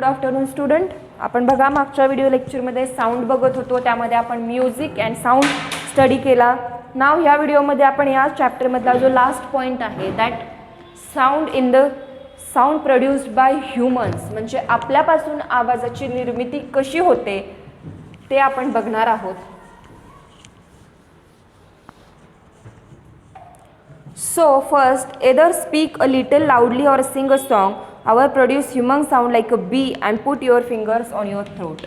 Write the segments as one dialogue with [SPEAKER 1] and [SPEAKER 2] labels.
[SPEAKER 1] Good afternoon student. आपण बघा मागच्या व्हिडिओ लेक्चरमध्ये साऊंड बघत होतो, त्यामध्ये आपण म्युझिक अँड साऊंड स्टडी केला. नाव ह्या व्हिडिओमध्ये आपण या चॅप्टरमधला जो लास्ट पॉईंट आहे that sound produced by humans, म्हणजे आपल्यापासून आवाजाची निर्मिती कशी होते ते आपण बघणार आहोत. So first, either speak a little loudly or sing a song or produce humming sound like a bee and put your fingers on your throat.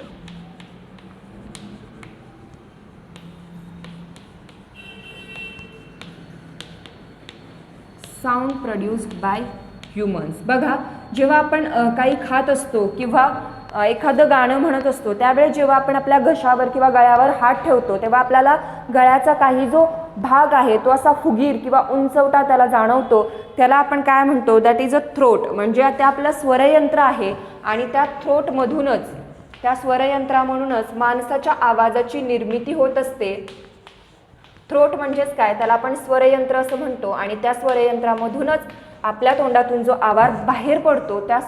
[SPEAKER 1] Sound produced by humans. बघा, जेव्हा आपण काही खात असतो किंवा एखादं गाणं म्हणत असतो त्यावेळेस जेव्हा आपण आपल्या घशावर किंवा गळ्यावर हात ठेवतो तेव्हा आपल्याला गळ्याचा काही जो भाग आहे तो असा फुगीर किंवा उंचवटा त्याला जाणवतो. त्याला आपण काय म्हणतो, दॅट इज अ थ्रोट. म्हणजे ते आपलं स्वरयंत्र आहे आणि त्या थ्रोटमधूनच, त्या स्वरयंत्रामधूनच माणसाच्या आवाजाची निर्मिती होत असते. थ्रोट म्हणजेच काय, त्याला आपण स्वरयंत्र असं म्हणतो आणि त्या स्वरयंत्रामधूनच आपल्या तोंडातून जो आवाज बाहेर पडतो त्या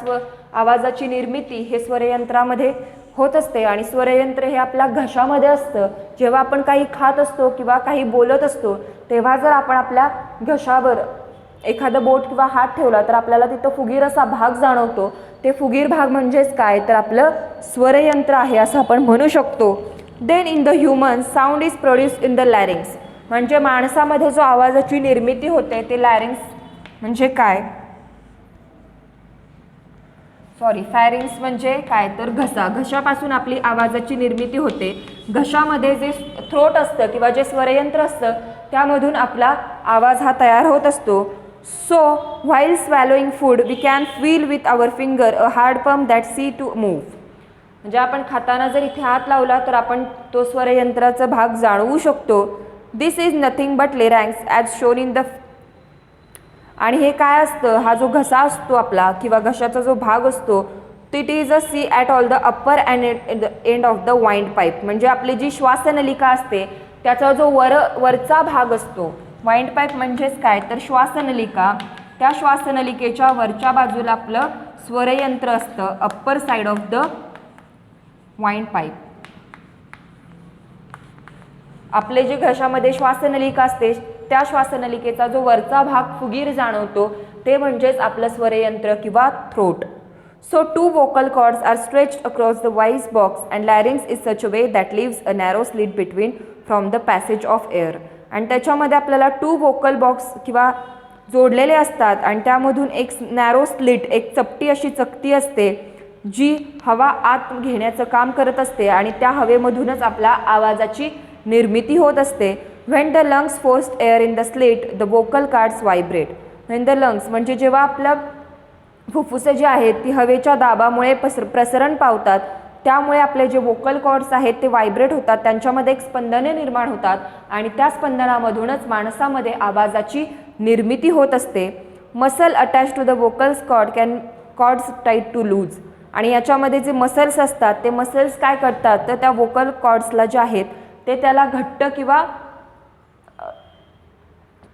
[SPEAKER 1] आवाजाची निर्मिती हे स्वरयंत्रामध्ये होत असते. आणि स्वरयंत्र हे आपल्या घशामध्ये असतं. जेव्हा आपण काही खात असतो किंवा काही बोलत असतो तेव्हा जर आपण आपल्या घशावर एखादं बोट किंवा हात ठेवला तर आपल्याला तिथं फुगीर असा भाग जाणवतो. ते फुगीर भाग म्हणजेच काय, तर आपलं स्वरयंत्र आहे असं आपण म्हणू शकतो. Then in the human sound is produced in the larynx. म्हणजे माणसामध्ये जो आवाजाची निर्मिती होते ते लॅरिंग्स म्हणजे काय, फॅरिंग्स म्हणजे काय तर घसा. घशापासून आपली आवाजाची निर्मिती होते. घशामध्ये जे थ्रोट असतं किंवा जे स्वरयंत्र असतं त्यामधून आपला आवाज हा तयार होत असतो. So while swallowing food we can feel with our finger a hard pump that see to move. म्हणजे आपण खाताना जर इथे हात लावला तर आपण तो स्वरयंत्राचा भाग जाणवू शकतो. This is nothing but larynx as shown in the. आणि हे काय असतं, हा जो घसा असतो आपला किंवा घशाचा जो भाग असतो it is a sea at all the upper and end of the windpipe. म्हणजे आपली जी श्वासनलिका असते त्याचा जो वरचा भाग असतो. वाइंड पाईप म्हणजेच काय तर श्वासनलिका. त्या श्वासनलिकेच्या वरच्या बाजूला आपलं स्वरयंत्र असतं, upper side of the wind pipe. आपले जे घशामध्ये श्वासनलिका असते त्या श्वासनलिकेचा जो वरचा भाग फुगीर जाणवतो ते म्हणजेच आपलं स्वरयंत्र किंवा throat. So two vocal cords are stretched across the voice box and larynx is such a way that leaves a narrow slit between from the passage of air. आणि त्याच्यामध्ये आपल्याला टू वोकल बॉक्स किंवा जोडलेले असतात आणि त्यामधून एक narrow slit, एक चपटी अशी चकती असते जी हवा आत घेण्याचं काम करत असते आणि त्या हवेमधूनच आपल्या आवाजाची निर्मिती होत असते. When the lungs forced air in the slit the vocal cords vibrate. When the lungs म्हणजे जेव्हा आपल्या फुफ्फुसे जे आहेत ती हवेच्या दाबामुळे प्रसरण पावतात त्यामुळे आपले जे वोकल कॉर्ड्स आहेत ते व्हायब्रेट होतात, त्यांच्यामध्ये एक स्पंदने निर्माण होतात आणि त्या स्पंदनामधूनच माणसामध्ये आवाजाची निर्मिती होत असते. Muscle attach to the vocals cords tight to loose. आणि याच्यामध्ये जे मसल्स असतात ते मसल्स काय करतात तर त्या वोकल कॉर्ड्सला जे आहेत ते त्याला घट्ट किंवा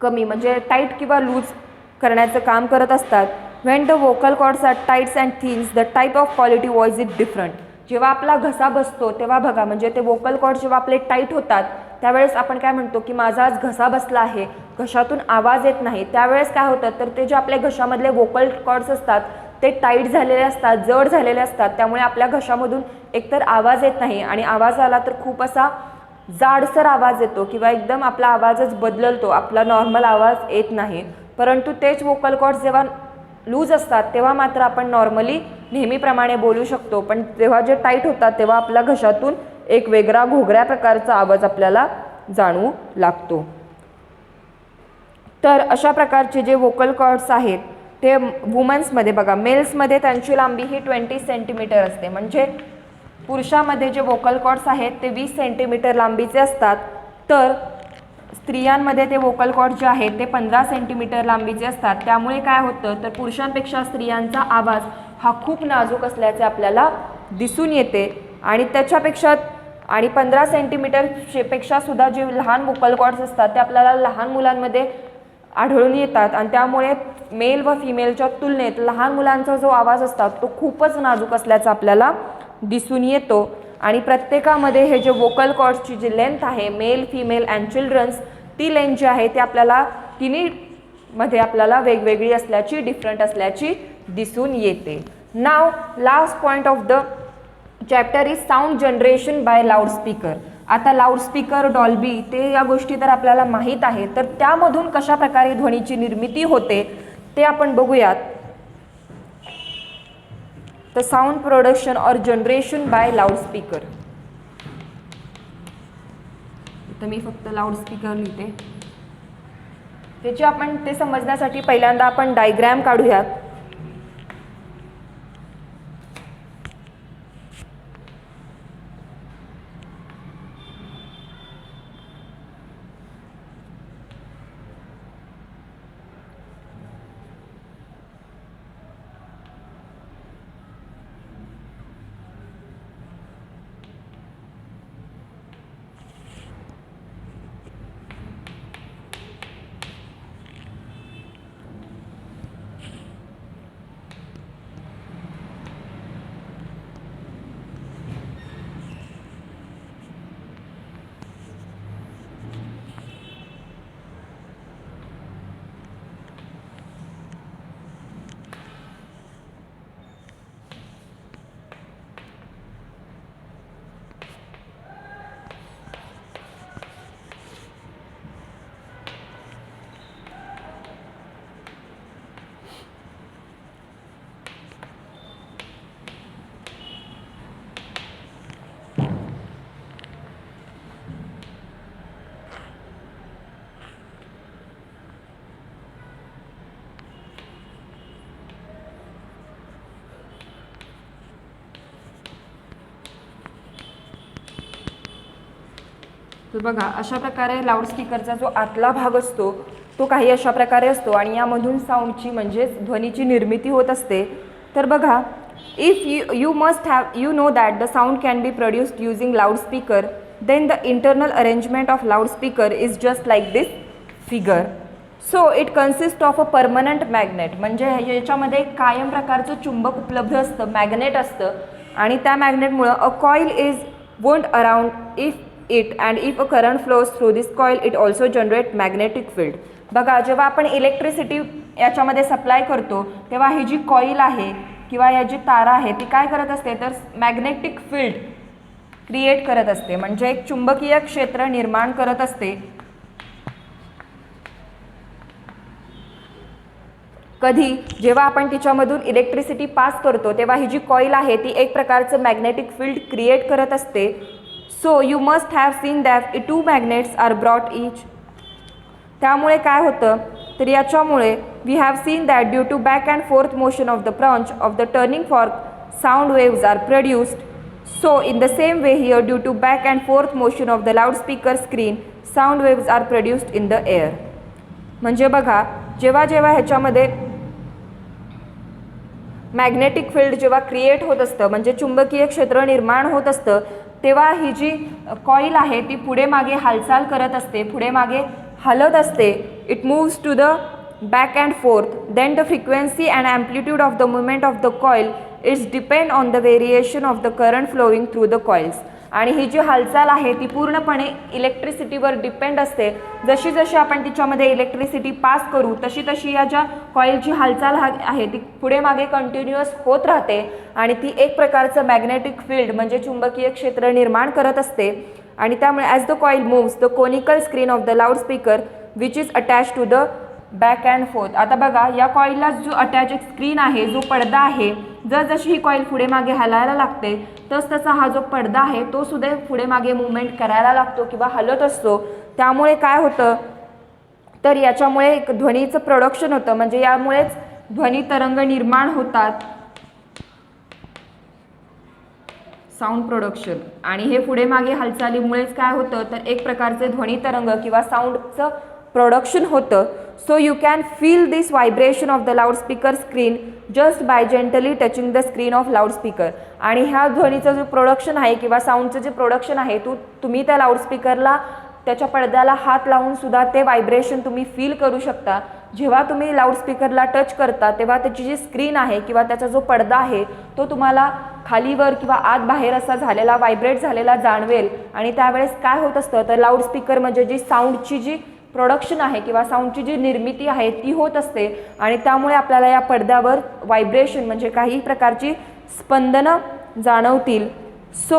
[SPEAKER 1] कमी म्हणजे टाईट किंवा लूज करण्याचं काम करत असतात. When the vocal cords are tights and thins the type of quality voice is different. जेव्हा आपला घसा बसतो तेव्हा बघा, म्हणजे ते वोकल कॉर्ड्स जेव्हा आपले टाईट होतात त्यावेळेस आपण काय म्हणतो की माझा आज घसा बसला आहे, घशातून आवाज येत नाही. त्यावेळेस काय होतं तर ते जे आपल्या घशामधले वोकल कॉर्ड्स असतात ते टाईट झालेले असतात, जड झालेले असतात. त्यामुळे आपल्या घशामधून एकतर आवाज येत नाही आणि आवाज आला तर खूप असा जाडसर आवाज येतो किंवा एकदम आपला आवाजच बदलतो, आपला नॉर्मल आवाज येत नाही. परंतु तेच वोकल कॉर्ड्स जेव्हा लूज असतात तेव्हा मात्र आपण नॉर्मली नेहमीप्रमाणे बोलू शकतो. पण जेव्हा जे टाईट होतात तेव्हा आपल्या घशातून एक वेगळा घोगऱ्या प्रकारचा आवाज आपल्याला जाणवू लागतो. तर अशा प्रकारचे जे वोकल कॉर्ड्स आहेत ते वुमन्समध्ये बघा, मेल्समध्ये त्यांची लांबी ही 20 सेंटीमीटर असते. म्हणजे पुरुषामध्ये जे वोकल कॉर्ड्स आहेत ते 20 सेंटीमीटर लांबीचे असतात, तर स्त्रियांमध्ये ते वोकल कॉर्ड जे आहेत ते 15 सेंटीमीटर लांबीचे असतात. त्यामुळे काय होतं तर पुरुषांपेक्षा स्त्रियांचा आवाज हा खूप नाजूक असल्याचे आपल्याला दिसून येते. आणि त्याच्यापेक्षा 15 सेंटीमीटरपेक्षा सुद्धा जे लहान वोकल कॉर्ड्स असतात ते आपल्याला लहान मुलांमध्ये आढळून येतात आणि त्यामुळे मेल व फिमेलच्या तुलनेत लहान मुलांचा जो आवाज असतात तो खूपच नाजूक असल्याचा आपल्याला दिसून येतो. आणि प्रत्येकामध्ये हे जे वोकल कॉर्ड्सची जी लेंथ आहे मेल फिमेल अँड चिल्ड्रन्स, ती लेंथ जी आहे ती आपल्याला तिन्हीमध्ये आपल्याला वेगवेगळी असल्याची, डिफरंट असल्याची दिसून येते. Now last point of the chapter is sound generation by loudspeaker. आता लाऊडस्पीकर, डॉल्बी ते या गोष्टी तर आपल्याला माहीत आहे, तर त्यामधून कशा प्रकारे ध्वनीची निर्मिती होते ते आपण बघूयात. द साऊंड प्रोडक्शन और जनरेशन बाय लाऊडस्पीकर. इथं मी फक्त लाऊडस्पीकर लिहिते. त्याची आपण ते समजण्यासाठी पहिल्यांदा आपण डायग्रॅम काढूयात. तर बघा अशा प्रकारे लाऊडस्पीकरचा जो आतला भाग असतो तो काही अशा प्रकारे असतो आणि यामधून साऊंडची म्हणजेच ध्वनीची निर्मिती होत असते. तर बघा, if you must have you know that the sound can be produced using loudspeaker, then the internal arrangement of loudspeaker is just like this figure. So it consists of a permanent magnet. म्हणजे याच्यामध्ये एक कायम प्रकारचं चुंबक उपलब्ध असतं, magnet असतं आणि त्या मॅग्नेटमुळं a coil is wound around it and if a current flows through this coil it also generate magnetic field. बघा, जेव्हा आपण इलेक्ट्रिसिटी याच्यामध्ये सप्लाय करतो तेव्हा ही जी कॉईल आहे किंवा या जी तारा आहे ती काय करत असते तर मॅग्नेटिक फील्ड क्रिएट करत असते, म्हणजे एक चुंबकीय क्षेत्र निर्माण करत असते. कधी जेव्हा आपण तिच्यामधून इलेक्ट्रिसिटी पास करतो तेव्हा ही जी कॉईल आहे ती एक प्रकारचं मॅग्नेटिक फील्ड क्रिएट करत असते. So you must have seen that two magnets are brought each. त्यामुळे काय होतं तर याच्यामुळे we have seen that due to back and forth motion of the branch of the turning fork sound waves are produced. So in the same way here due to back and forth motion of the loudspeaker screen sound waves are produced in the air. म्हणजे बघा, जेव्हा जेव्हा ह्याच्यामध्ये magnetic field जेव्हा create होत असतं म्हणजे चुंबकीय क्षेत्र निर्माण होत असतं तेव्हा ही जी कॉईल आहे ती पुढे मागे हालचाल करत असते, पुढे मागे हलत असते. It moves to the back and forth. Then the frequency and amplitude of the movement of the coil its depend on the variation of the current flowing through the coils. आणि ही जी हालचाल आहे ती पूर्णपणे इलेक्ट्रिसिटीवर डिपेंड असते. जशी जशी आपण तिच्यामध्ये इलेक्ट्रिसिटी पास करू तशी तशी या ज्या कॉईलची हालचाल आहे ती पुढे मागे कंटिन्युअस होत राहते आणि ती एक प्रकारचं मॅग्नेटिक फील्ड म्हणजे चुंबकीय क्षेत्र निर्माण करत असते. आणि त्यामुळे as the coil moves the conical screen of the loudspeaker which is attach to the back and forth. आता बघा, या कॉईलला जो अटॅच एक स्क्रीन आहे, जो पडदा आहे, जशी ही कॉईल पुढे मागे हलायला लागते तसा हा जो पडदा आहे तो सुद्धा पुढे मागे मुवमेंट करायला लागतो किंवा हलत असतो. त्यामुळे काय होतं तर याच्यामुळे एक ध्वनीचं प्रोडक्शन होतं, म्हणजे यामुळेच ध्वनी तरंग निर्माण होतात, साऊंड प्रोडक्शन. आणि हे पुढे मागे हालचालीमुळेच काय होतं तर एक प्रकारचे ध्वनी तरंग किंवा साऊंडचं प्रोडक्शन होतं. So you can feel this vibration of the loudspeaker screen just by gently touching the screen of loudspeaker. आणि ह्या ध्वनीचं जे प्रोडक्शन आहे किंवा साऊंडचं जे प्रोडक्शन आहे तुम्ही त्या लाऊडस्पीकरला त्याच्या पडद्याला हात लावून सुद्धा ते व्हायब्रेशन तुम्ही फील करू शकता. जेव्हा तुम्ही लाऊडस्पीकरला टच करता तेव्हा त्याची जी स्क्रीन आहे किंवा त्याचा जो पडदा आहे तो तुम्हाला खालीवर किंवा आत बाहेर असा झालेला व्हायब्रेट झालेला जाणवेल. आणि त्यावेळेस काय होत असतं तर लाऊडस्पीकर म्हणजे जी साऊंडची जी प्रोडक्शन आहे किंवा साऊंडची जी निर्मिती आहे ती होत असते आणि त्यामुळे आपल्याला या पडद्यावर व्हायब्रेशन म्हणजे काही प्रकारची स्पंदनं जाणवतील. So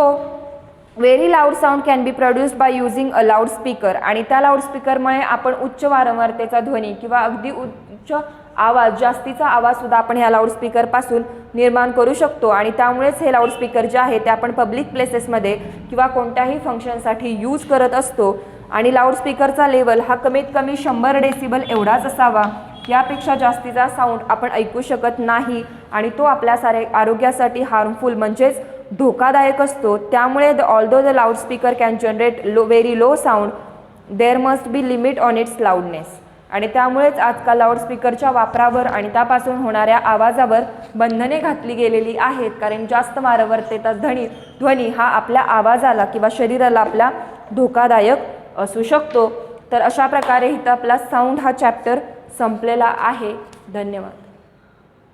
[SPEAKER 1] very loud sound can be produced by using a loudspeaker. आणि त्या लाऊडस्पीकरमुळे आपण उच्च वारंवारतेचा ध्वनी किंवा अगदी उच्च आवाज जास्तीचा आवाजसुद्धा आपण ह्या लाऊडस्पीकरपासून निर्माण करू शकतो. आणि त्यामुळेच हे लाऊडस्पीकर जे आहे ते आपण पब्लिक प्लेसेसमध्ये किंवा कोणत्याही फंक्शनसाठी यूज करत असतो. आणि लाऊडस्पीकरचा लेवल हा कमीत कमी 100 डेसिबल एवढाच असावा. यापेक्षा जास्तीचा साऊंड आपण ऐकू शकत नाही आणि तो आपल्या आरोग्यासाठी हार्मफुल म्हणजेच धोकादायक असतो. त्यामुळे although the loudspeaker can generate very low sound there must be limit on its loudness. आणि त्यामुळेच आजकाल लाऊडस्पीकरच्या वापरावर आणि त्यापासून होणाऱ्या आवाजावर बंधने घातली गेलेली आहेत. कारण जास्त वारंवारतेचा ध्वनी हा आपल्या आवाजाला किंवा शरीराला आपल्या धोकादायक असू शकतो. तर अशा प्रकारे इथं आपला साऊंड हा चॅप्टर संपलेला आहे. धन्यवाद.